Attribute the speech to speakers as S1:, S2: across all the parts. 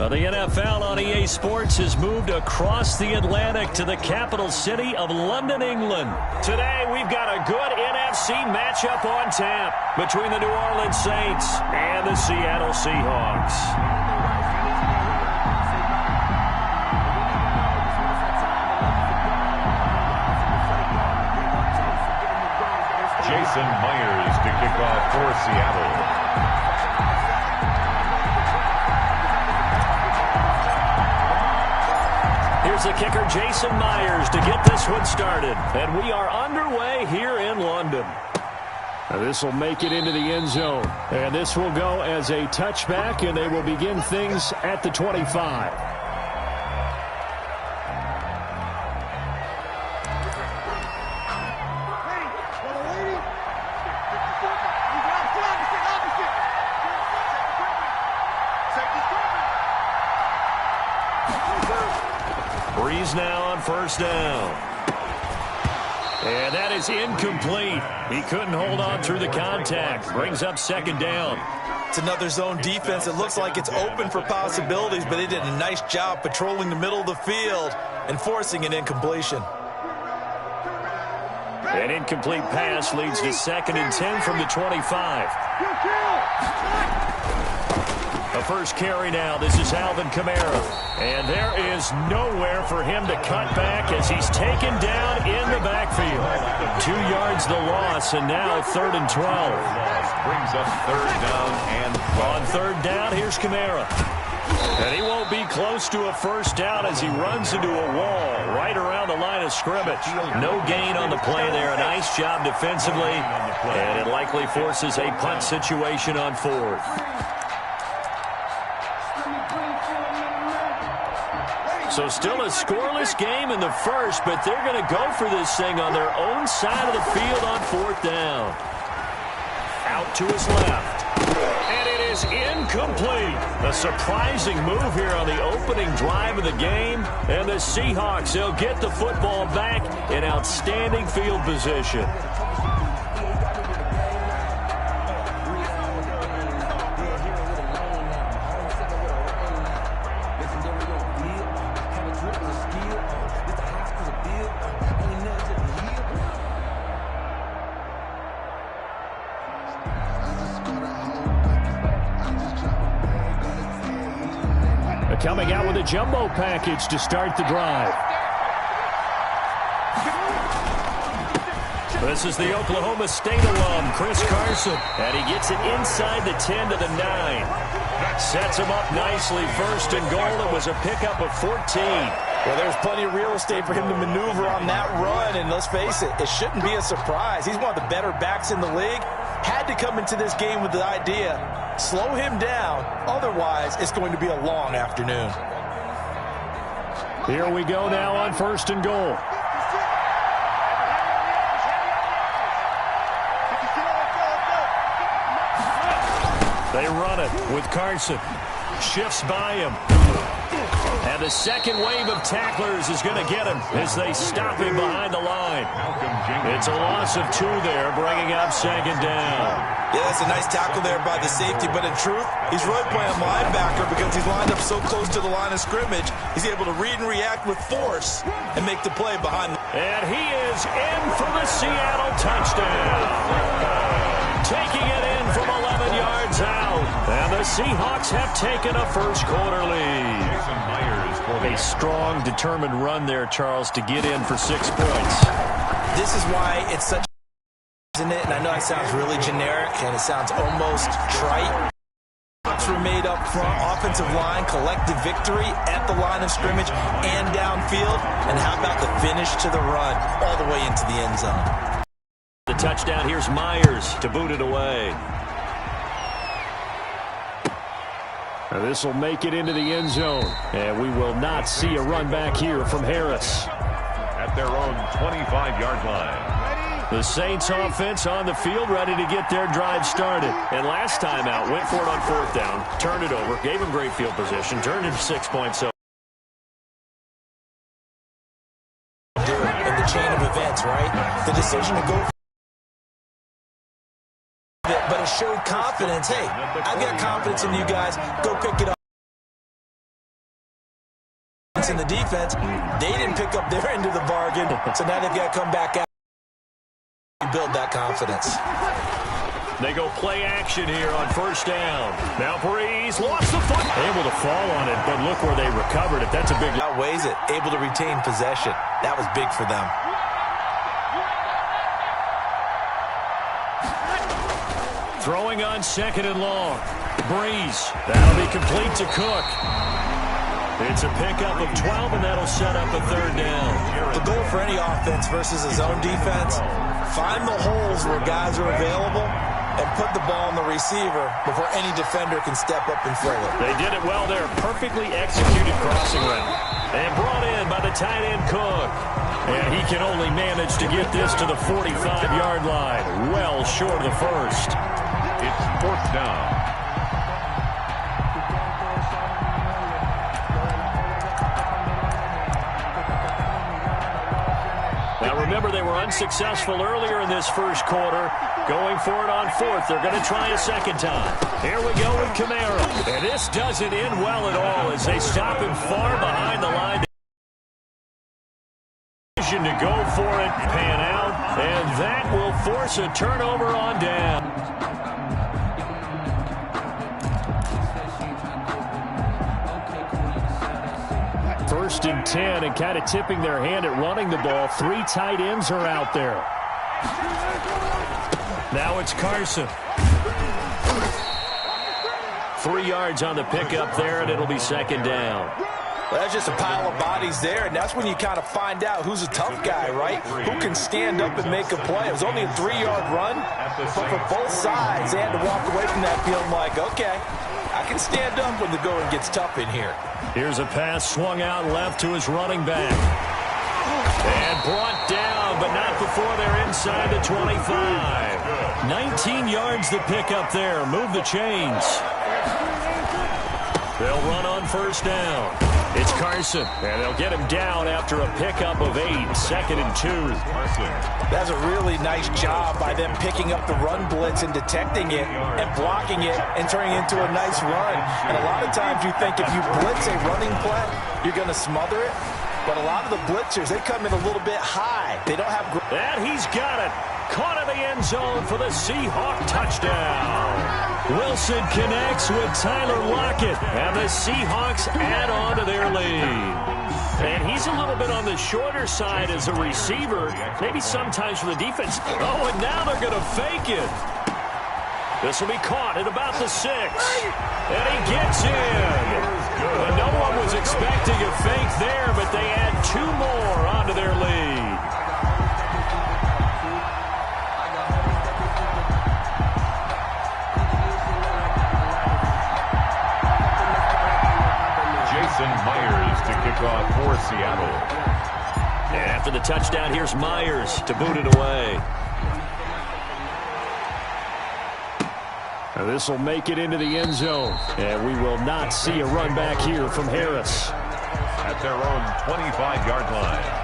S1: The NFL on EA Sports has moved across the Atlantic to the capital city of London, England. Today, we've got a good NFC matchup on tap between the New Orleans Saints and the Seattle Seahawks.
S2: Jason Myers to kick off for Seattle.
S1: Here's the kicker, Jason Myers, to get this one started. And we are underway here in London. This will make it into the end zone. And this will go as a touchback, and they will begin things at the 25. Breeze now on first down. And that is incomplete. He couldn't hold on through the contact. Brings up second down.
S3: It's another zone defense. It looks like it's open for possibilities, but they did a nice job patrolling the middle of the field and forcing an incompletion.
S1: An incomplete pass leads to 2nd and 10 from the 25. The first carry now. This is Alvin Kamara. And there is nowhere for him to cut back as he's taken down in the backfield. 2 yards the loss, and now 3rd and 12.
S2: Brings up 3rd down and 12.
S1: On 3rd down, here's Kamara. And he won't be close to a first down as he runs into a wall right around the line of scrimmage. No gain on the play there. A nice job defensively. And it likely forces a punt situation on 4th. So still a scoreless game in the first, but they're going to go for this thing on their own side of the field on 4th down. Out to his left. And it is incomplete. A surprising move here on the opening drive of the game. And the Seahawks, they'll get the football back in outstanding field position. Coming out with a jumbo package to start the drive. This is the Oklahoma State alum, Chris Carson. And he gets it inside the 10 to the 9. Sets him up nicely. 1st and goal. It was a pickup of 14.
S3: Well, there's plenty of real estate for him to maneuver on that run. And let's face it, it shouldn't be a surprise. He's one of the better backs in the league. Had to come into this game with the idea, slow him down. Otherwise, it's going to be a long afternoon.
S1: Here we go now on 1st and goal. They run it with Carson. Shifts by him. And the second wave of tacklers is going to get him as they stop him behind the line. It's a loss of 2 there, bringing up 2nd down.
S3: Yeah, that's a nice tackle there by the safety, but in truth, he's really playing linebacker because he's lined up so close to the line of scrimmage. He's able to read and react with force and make the play behind.
S1: And he is in for the Seattle touchdown. Taking it in from 11 yards out. And the Seahawks have taken a first-quarter lead. A strong, determined run there, Charles, to get in for 6 points.
S3: This is why it's such, isn't it? And I know it sounds really generic and it sounds almost trite. Were made up front, offensive line, collective victory at the line of scrimmage and downfield. And how about the finish to the run all the way into the end zone?
S1: The touchdown, here's Myers to boot it away. This will make it into the end zone. And we will not see a run back here from Harris.
S2: At their own 25-yard line.
S1: The Saints offense on the field ready to get their drive started. And last time out, went for it on 4th down, turned it over, gave him great field position, turned it 6 points over.
S3: In the chain of events, right? The decision to go, but it showed confidence. Hey, I've got confidence in you guys. Go pick it up. in the defense. They didn't pick up their end of the bargain, so now they've got to come back out and build that confidence.
S1: They go play action here on first down. Now Breeze lost the foot. Able to fall on it, but look where they recovered it. That's a big...
S3: Outweighs it. Able to retain possession. That was big for them.
S1: Throwing on second and long. Breeze. That'll be complete to Cook. It's a pickup of 12, and that'll set up a third down.
S3: The goal for any offense versus a zone defense, find the holes where guys are available and put the ball on the receiver before any defender can step up and fill it.
S1: They did it well there. Perfectly executed crossing route. And brought in by the tight end Cook. And he can only manage to get this to the 45-yard line. Well short of the first.
S2: It's fourth down.
S1: Now remember, they were unsuccessful earlier in this first quarter. Going for it on fourth. They're going to try a second time. Here we go with Kamara. And this doesn't end well at all as they stop him far behind the line. To go for it, pan out, and that will force a turnover on down. First and 10, and kind of tipping their hand at running the ball. Three tight ends are out there. Now it's Carson. 3 yards on the pickup there, and it'll be second down.
S3: Well, that's just a pile of bodies there, and that's when you kind of find out who's a tough guy, right? Who can stand up and make a play. It was only a 3-yard run, but for both sides, they had to walk away from that field like, okay, I can stand up when the going gets tough in here.
S1: Here's a pass swung out left to his running back. And brought down, but not before they're inside the 25. 19 yards to pick up there. Move the chains. They'll run on first down. It's Carson, and they'll get him down after a pickup of 8, second and 2.
S3: That's a really nice job by them picking up the run blitz and detecting it and blocking it and turning it into a nice run. And a lot of times you think if you blitz a running play, you're going to smother it. But a lot of the blitzers, they come in a little bit high. They don't have...
S1: And he's got it. Caught in the end zone for the Seahawk touchdown. Wilson connects with Tyler Lockett, and the Seahawks add on to their lead. And he's a little bit on the shorter side as a receiver, maybe sometimes for the defense. Oh, and now they're going to fake it. This will be caught at about the 6. And he gets in. And no one was expecting a fake there, but they add 2 more onto their lead.
S2: Myers to kick off for Seattle.
S1: And after the touchdown, here's Myers to boot it away. Now this will make it into the end zone. And we will not see a run back here from Harris.
S2: At their own 25-yard line.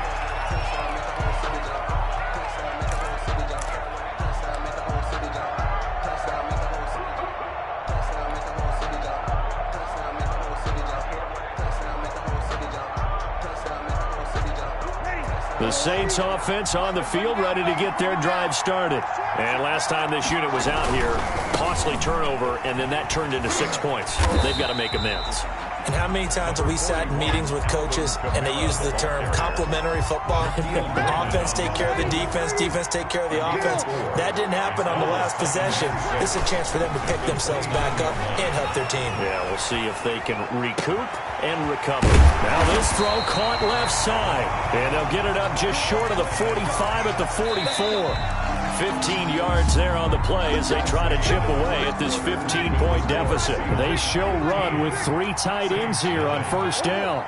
S1: The Saints offense on the field, ready to get their drive started. And last time this unit was out here, costly turnover, and then that turned into 6 points. They've got to make amends.
S3: And how many times have we sat in meetings with coaches and they use the term complementary football? Offense take care of the defense, defense take care of the offense. That didn't happen on the last possession. This is a chance for them to pick themselves back up and help their team.
S1: Yeah, we'll see if they can recoup and recover. Now this throw caught left side. And they'll get it up just short of the 45 at the 44. 15 yards there on the play as they try to chip away at this 15-point deficit. They show run with 3 tight ends here on first down.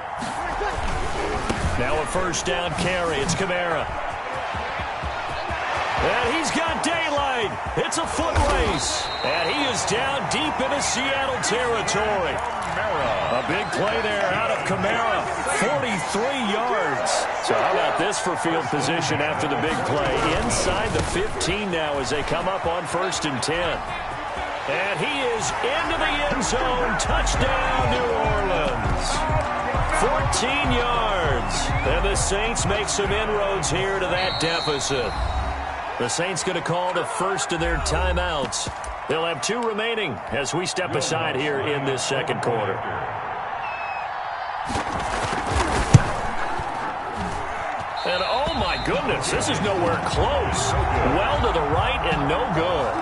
S1: Now a first down carry. It's Kamara. And he's got daylight. It's a foot race. And he is down deep into Seattle territory. A big play there out of Kamara. 43 yards. So how about this for field position after the big play? Inside the 15 now as they come up on first and 10. And he is into the end zone. Touchdown, New Orleans. 14 yards. And the Saints make some inroads here to that deficit. The Saints going to call the first of their timeouts. They'll have 2 remaining as we step aside here in this second quarter. And oh my goodness, this is nowhere close. Well to the right and no good.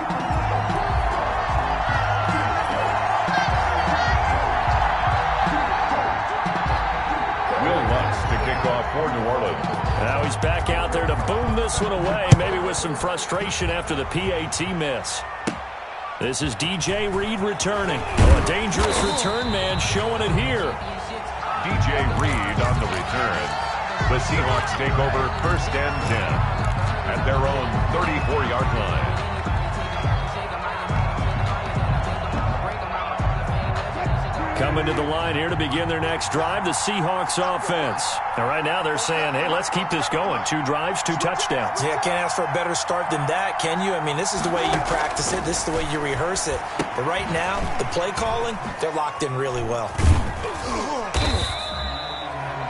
S2: For New Orleans.
S1: Now he's back out there to boom this one away, maybe with some frustration after the PAT miss. This is DJ Reed returning. Oh, a dangerous return man showing it here.
S2: DJ Reed on the return. The Seahawks take over 1st and 10 at their own 34-yard line.
S1: Coming to the line here to begin their next drive, the Seahawks offense. And right now they're saying, hey, let's keep this going. 2 drives, 2 touchdowns.
S3: Yeah, can't ask for a better start than that, can you? I mean, this is the way you practice it. This is the way you rehearse it. But right now, the play calling, they're locked in really well.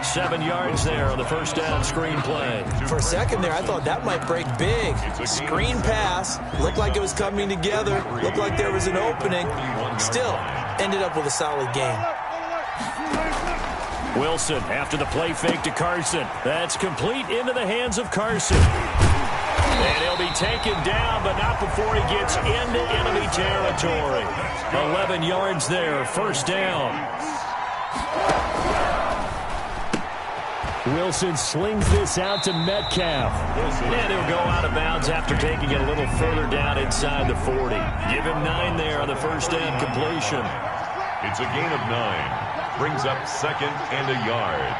S1: 7 yards there on the first down screen play.
S3: For a second there, I thought that might break big. Screen pass, looked like it was coming together, looked like there was an opening. Still, ended up with a solid game.
S1: Wilson after the play fake to Carson. That's complete into the hands of Carson. And he'll be taken down, but not before he gets into enemy territory. 11 yards there, first down. Wilson slings this out to Metcalf. And he'll go out of bounds after taking it a little further down inside the 40. Give him 9 there on the first down completion.
S2: It's a gain of 9. Brings up 2nd and a yard.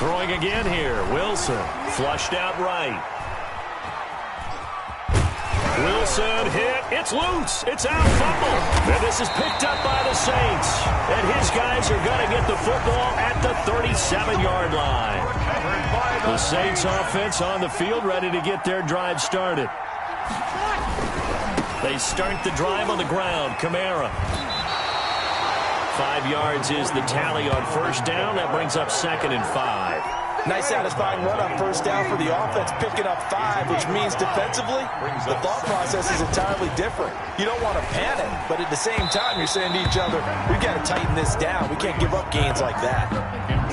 S1: Throwing again here. Wilson flushed out right. Wilson hit. It's loose. It's out. Fumble. And this is picked up by the Saints. And his guys are going to get the football at the 37-yard line. The Saints offense on the field ready to get their drive started. They start the drive on the ground. Kamara. 5 yards is the tally on first down. That brings up 2nd and 5.
S3: Nice satisfying run on first down for the offense, picking up 5, which means defensively, the thought process is entirely different. You don't want to panic, but at the same time, you're saying to each other, we've got to tighten this down. We can't give up gains like that.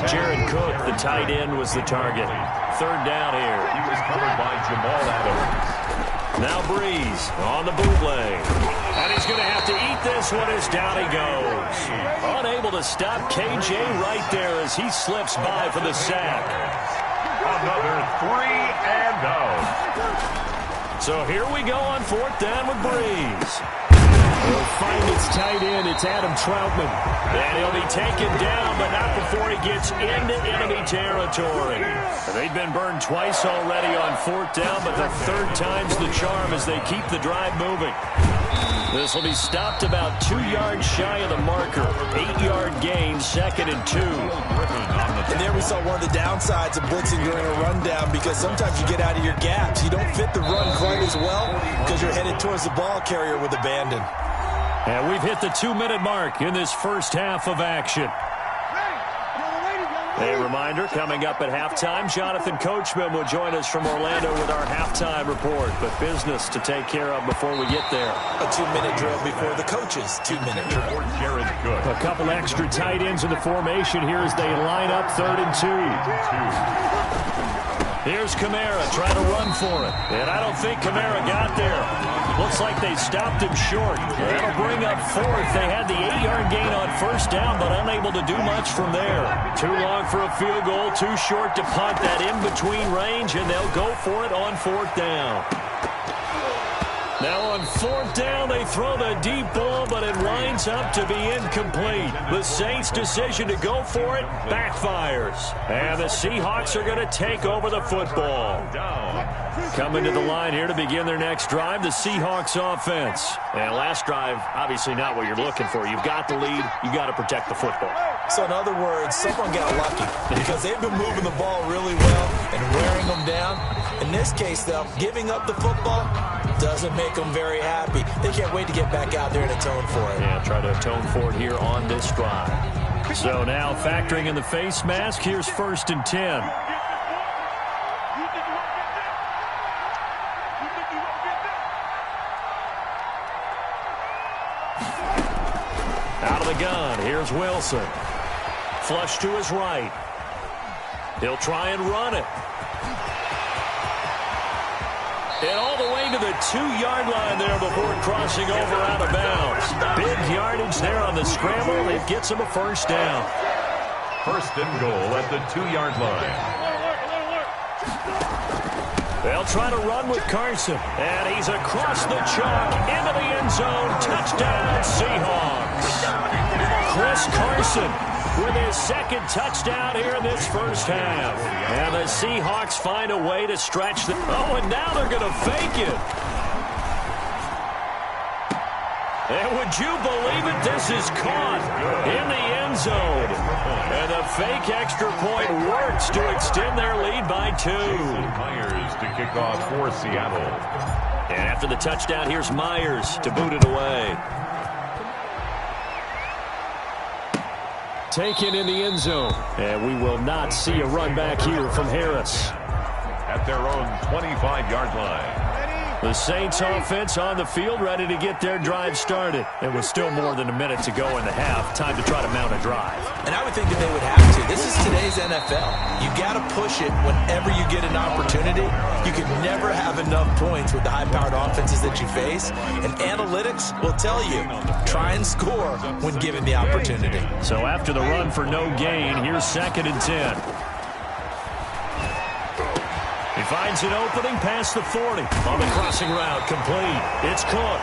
S1: Jared Cook, the tight end, was the target. 3rd down here.
S2: He was covered by Jamal Adams.
S1: Now Breeze on the bootleg. And he's going to have to eat this one as down he goes. Unable to stop KJ right there as he slips by for the sack.
S2: Another 3 and out.
S1: So here we go on 4th down with Breeze. He'll find its tight end. It's Adam Troutman. And he'll be taken down, but not before he gets into enemy territory. They've been burned twice already on 4th down, but the 3rd time's the charm as they keep the drive moving. This will be stopped about 2 yards shy of the marker. 8-yard gain, 2nd and 2.
S3: And there we saw one of the downsides of blitzing during a rundown, because sometimes you get out of your gaps. You don't fit the run quite as well because you're headed towards the ball carrier with abandon.
S1: And we've hit the 2-minute mark in this first half of action. A reminder, coming up at halftime, Jonathan Coachman will join us from Orlando with our halftime report. But business to take care of before we get there.
S3: A 2-minute drill before the coaches' 2-minute drill.
S1: A couple extra tight ends in the formation here as they line up 3rd and 2. Here's Kamara trying to run for it. And I don't think Kamara got there. Looks like they stopped him short. That'll bring up 4th. They had the 8-yard gain on first down, but unable to do much from there. Too long for a field goal, too short to punt that in-between range, and they'll go for it on 4th down. Now on 4th down, they throw the deep ball, but it winds up to be incomplete. The Saints' decision to go for it backfires. And the Seahawks are going to take over the football. Coming to the line here to begin their next drive, the Seahawks offense. And last drive, obviously not what you're looking for. You've got the lead. You've got to protect the football.
S3: So in other words, someone got lucky because they've been moving the ball really well and wearing them down. In this case, though, giving up the football doesn't make them very happy. They can't wait to get back out there and atone for it.
S1: Yeah, try to atone for it here on this drive. So now factoring in the face mask, here's 1st and 10. Out of the gun, here's Wilson. Flush to his right. He'll try and run it. And all the way to the 2-yard line there before crossing over out of bounds. Big yardage there on the scramble. It gets him a 1st down.
S2: 1st and goal at the 2-yard line.
S1: They'll try to run with Carson. And he's across the chalk into the end zone. Touchdown, Seahawks. Chris Carson with his 2nd touchdown here in this 1st half. And the Seahawks find a way to stretch the... Oh, and now they're going to fake it. And would you believe it? This is caught in the end zone. And the fake extra point works to extend their lead by 2.
S2: Myers to kick off for Seattle.
S1: And after the touchdown, here's Myers to boot it away. Taken in the end zone. And we will not see a run back here from Harris.
S2: At their own 25-yard line.
S1: The Saints offense on the field, ready to get their drive started. It was still more than a minute to go in the half. Time to try to mount a drive.
S3: And I would think that they would have to. This is today's NFL. You got to push it whenever you get an opportunity. You can never have enough points with the high-powered offenses that you face. And analytics will tell you, try and score when given the opportunity.
S1: So after the run for no gain, here's 2nd and 10. He finds an opening past the 40. On the crossing route, complete. It's Cook.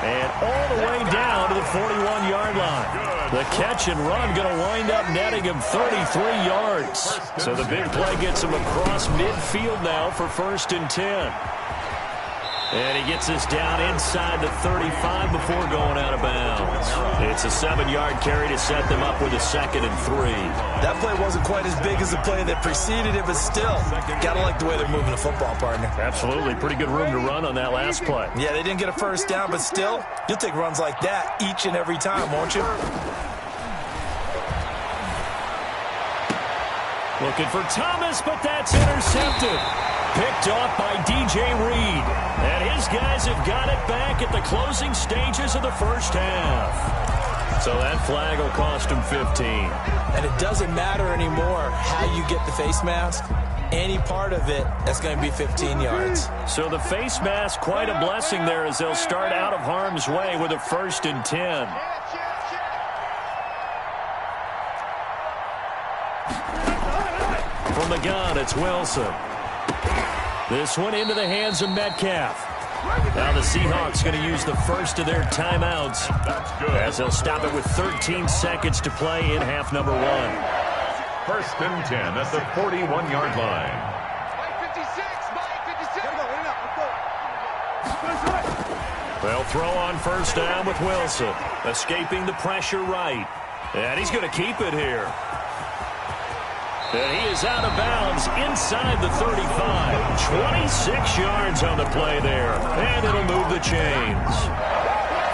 S1: And all the way down to the 41-yard line. The catch and run going to wind up netting him 33 yards. So the big play gets him across midfield now for 1st and 10. And he gets us down inside the 35 before going out of bounds. It's a 7-yard carry to set them up with a 2nd and 3.
S3: That play wasn't quite as big as the play that preceded it, but still, got to like the way they're moving the football, partner.
S1: Absolutely. Pretty good room to run on that last play.
S3: Yeah, they didn't get a 1st down, but still, you'll take runs like that each and every time, won't you?
S1: Looking for Thomas, but that's intercepted. Picked off by DJ Reed. And his guys have got it back at the closing stages of the 1st half. So that flag will cost him 15.
S3: And it doesn't matter anymore how you get the face mask. Any part of it, that's going to be 15 yards.
S1: So the face mask, quite a blessing there as they'll start out of harm's way with a 1st and 10. From the gun, it's Wilson. This one into the hands of Metcalf. Now the Seahawks going to use the first of their timeouts as they'll stop it with 13 seconds to play in half number 1.
S2: 1st and 10 at the 41-yard line.
S1: They'll throw on 1st down with Wilson. Escaping the pressure right. And he's going to keep it here. And he is out of bounds inside the 35. 26 yards on the play there. And it'll move the chains.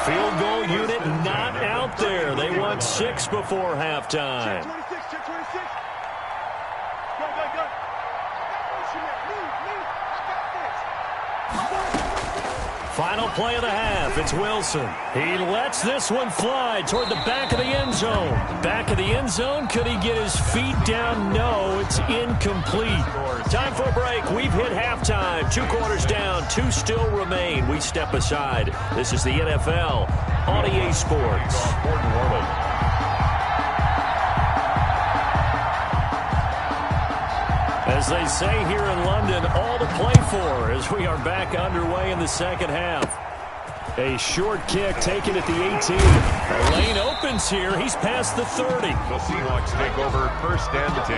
S1: Field goal unit not out there. They want 6 before halftime. Final play of the half. It's Wilson. He lets this one fly toward the back of the end zone. Back of the end zone. Could he get his feet down? No, it's incomplete. Time for a break. We've hit halftime. 2 quarters down. 2 still remain. We step aside. This is the NFL on EA Sports. As they say here in London, all to play for as we are back underway in the 2nd half. A short kick taken at the 18. The lane opens here. He's past the 30.
S2: The Seahawks take over 1st and 10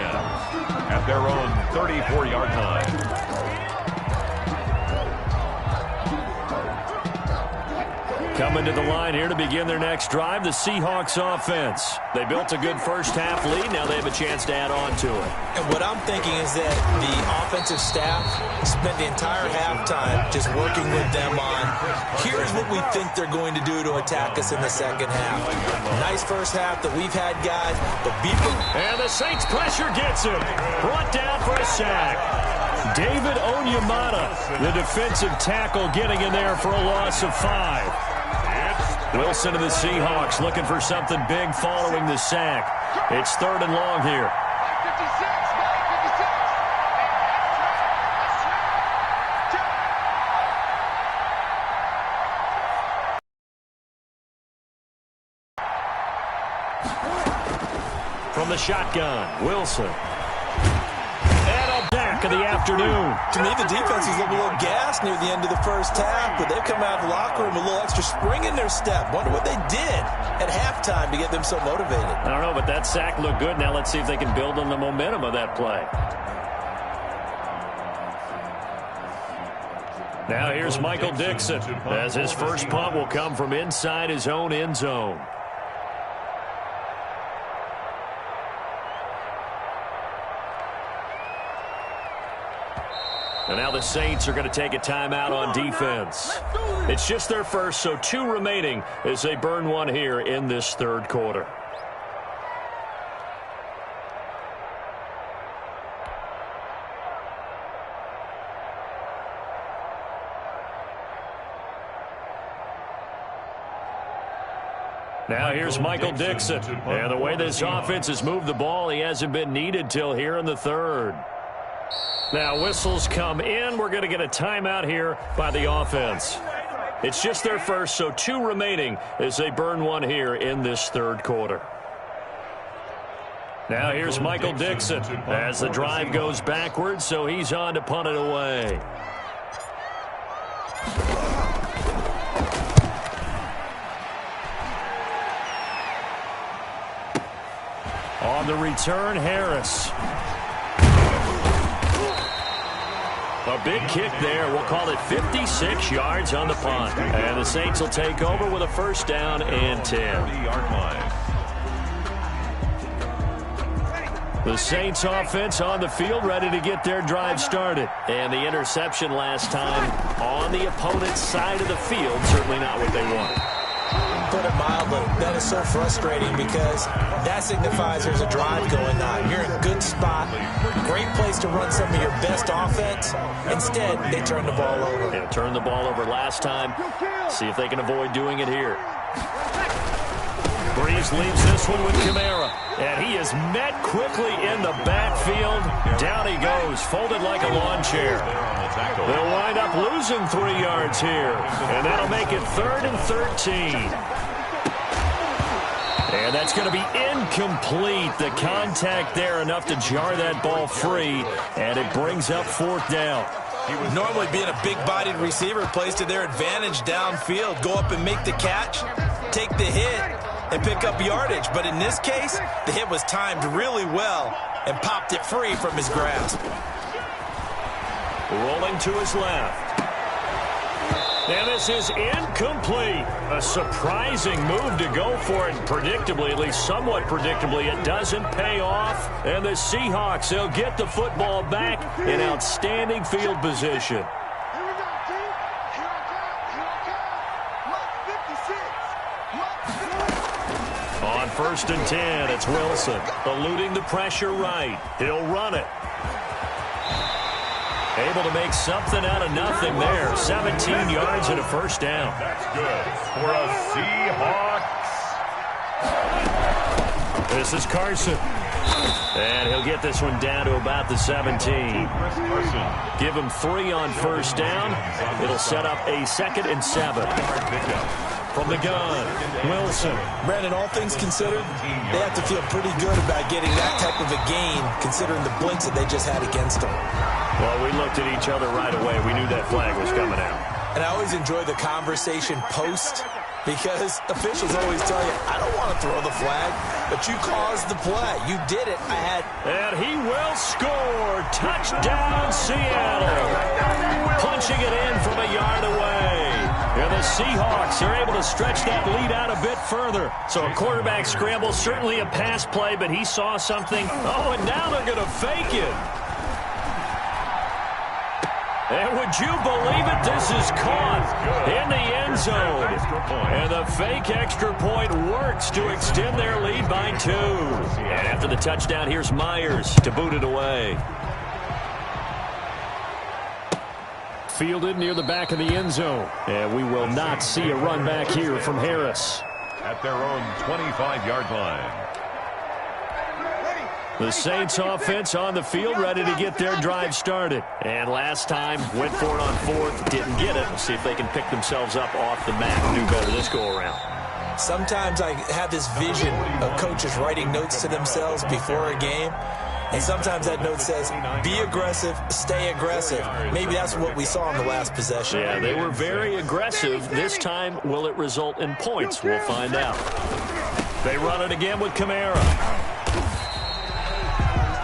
S2: at their own 34-yard line.
S1: Coming to the line here to begin their next drive, the Seahawks offense. They built a good first-half lead. Now they have a chance to add on to it.
S3: And what I'm thinking is that the offensive staff spent the entire halftime just working with them on, here's what we think they're going to do to attack us in the second half. Nice first half that we've had, guys, but be prepared.
S1: And the Saints pressure gets him. Brought down for a sack. David Onyemata, the defensive tackle, getting in there for a loss of 5. Wilson and the Seahawks looking for something big following the sack. It's 3rd and long here. From the shotgun, Wilson. Of the afternoon.
S3: To me, the defense was a little gassed near the end of the first half, but they've come out of the locker room with a little extra spring in their step. Wonder what they did at halftime to get them so motivated.
S1: I don't know, but that sack looked good. Now let's see if they can build on the momentum of that play. Now here's Michael Dixon, as his first punt will come from inside his own end zone. And now the Saints are going to take a timeout on defense. It's just their first, so 2 remaining as they burn one here in this 3rd quarter. Now here's Michael Dixon. And the way this offense has moved the ball, he hasn't been needed till here in the 3rd. Now whistles come in. We're going to get a timeout here by the offense. It's just their first, so 2 remaining as they burn one here in this 3rd quarter. Now here's Michael Dixon as the drive goes backwards, so he's on to punt it away. On the return, Harris. A big kick there. We'll call it 56 yards on the punt. And the Saints will take over with a 1st down and 10. The Saints offense on the field ready to get their drive started. And the interception last time on the opponent's side of the field, certainly not what they wanted.
S3: Put it mildly, that is so frustrating because that signifies there's a drive going on. You're in a good spot, great place to run some of your best offense. Instead, they turn the ball over.
S1: Yeah, turned the ball over last time. See if they can avoid doing it here. Breeze leaves this one with Kamara, and he is met quickly in the backfield. Down he goes, folded like a lawn chair. They'll wind up losing 3 yards here, and that'll make it 3rd and 13. And that's going to be incomplete. The contact there enough to jar that ball free, and it brings up 4th down.
S3: Normally being a big-bodied receiver plays to their advantage downfield. Go up and make the catch, take the hit, and pick up yardage. But in this case, the hit was timed really well and popped it free from his grasp.
S1: Rolling to his left. And this is incomplete. A surprising move to go for it. Predictably, at least somewhat predictably, it doesn't pay off. And the Seahawks, they'll get the football back in outstanding field position. On 1st and 10, it's Wilson. Eluding the pressure right. He'll run it. Able to make something out of nothing there. 17 yards and a 1st down.
S2: That's good for a Seahawks.
S1: This is Carson. And he'll get this one down to about the 17. Give him 3 on 1st down. It'll set up a 2nd and 7. From the gun, Wilson.
S3: Brandon, all things considered, they have to feel pretty good about getting that type of a gain, considering the blitz that they just had against them.
S1: Well, we looked at each other right away. We knew that flag was coming out.
S3: And I always enjoy the conversation post, because officials always tell you, I don't want to throw the flag, but you caused the play. You did it.
S1: And he will score. Touchdown, Seattle. Punching it in from a yard away. And the the Seahawks are able to stretch that lead out a bit further. So a quarterback scramble, certainly a pass play, but he saw something. Oh, and now they're going to fake it. And would you believe it? This is caught in the end zone. And the fake extra point works to extend their lead by 2. And after the touchdown, here's Myers to boot it away. Fielded near the back of the end zone. And we will not see a run back here from Harris.
S2: At their own 25-yard line.
S1: The Saints offense on the field, ready to get their drive started. And last time, went for it on 4th, didn't get it. We'll see if they can pick themselves up off the mat and do better this go-around.
S3: Sometimes I have this vision of coaches writing notes to themselves before a game. And sometimes that note says, be aggressive, stay aggressive. Maybe that's what we saw in the last possession.
S1: Yeah, they were very aggressive. This time, will it result in points? We'll find out. They run it again with Kamara.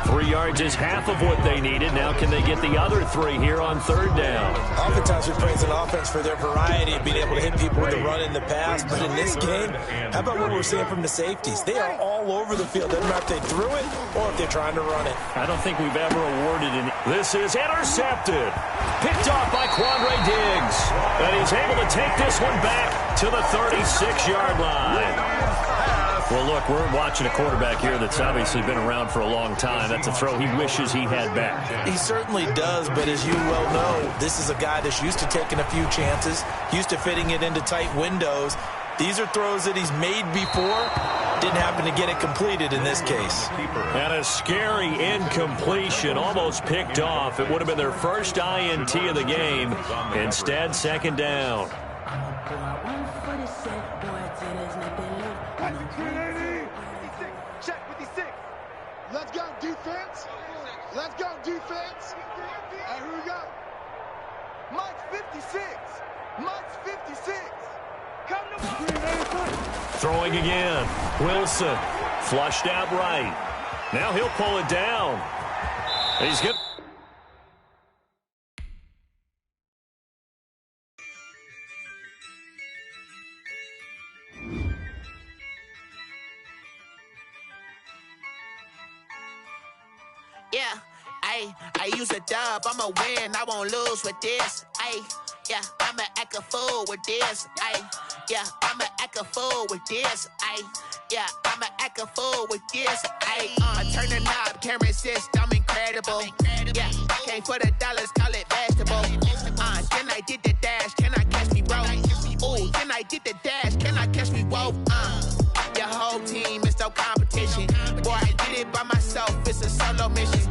S1: 3 yards is half of what they needed. Now can they get the other 3 here on 3rd down?
S3: Oftentimes we praise an offense for their variety of being able to hit people with the run in the pass. But in this game, how about what we're seeing from the safeties? They are all over the field. Doesn't matter if they threw it or if they're trying to run it.
S1: I don't think we've ever awarded an... This is intercepted. Picked off by Quandre Diggs. And he's able to take this one back to the 36-yard line. Well, look, we're watching a quarterback here that's obviously been around for a long time. That's a throw he wishes he had back.
S3: He certainly does, but as you well know, this is a guy that's used to taking a few chances, used to fitting it into tight windows. These are throws that he's made before. Didn't happen to get it completed in this case.
S1: And a scary incompletion, almost picked off. It would have been their first INT of the game. Instead, 2nd down.
S4: Let's go, defense. Let's go, defense. And here we go. Mike's 56. Mike's 56. Come to
S1: Throwing again. Wilson flushed out right. Now he'll pull it down. He's good.
S5: Yeah, I use a dub, I'ma win, I won't lose with this. Yeah, I'ma act a fool with this. Yeah, I'ma act a fool with this. Yeah, I'ma act a fool with this. I turn the knob, can't resist, I'm incredible. Yeah, came for the dollars, call it vegetable. Then I did the dash, can I catch me, bro? Ooh, then I did the dash, can I catch me, whoa? Your whole team is no competition. Boy, I did it by myself, it's a solo mission.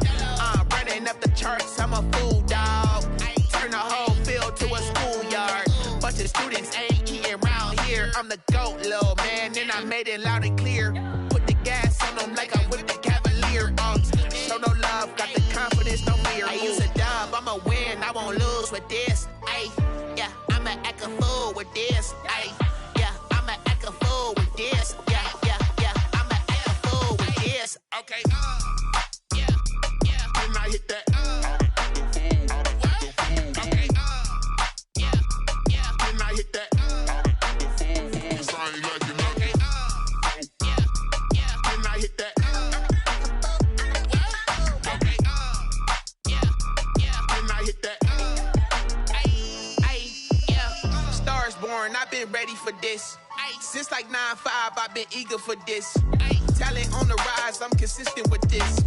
S5: Running up the charts, I'm a fool, dog. Turn the whole field to a schoolyard. Bunch of students ain't eating around here. I'm the GOAT, little man, and I made it loud and clear. Put the gas on them like I'm with the Cavalier. Show no love, got the confidence, no fear. I use a dub, I'ma win, I won't lose with this. Yeah, I'ma act a fool with this. Yeah, I'ma act a fool with this. I'ma act a fool with this. Okay, yeah, then I hit that. Okay, yeah, then I hit that. Sorry, like you know. Okay, yeah, then I hit that. Okay, yeah, then I hit that. Yeah, stars born, I've been ready for this. Since like 9-5, I've been eager for this. Talent on the rise, I'm consistent with this.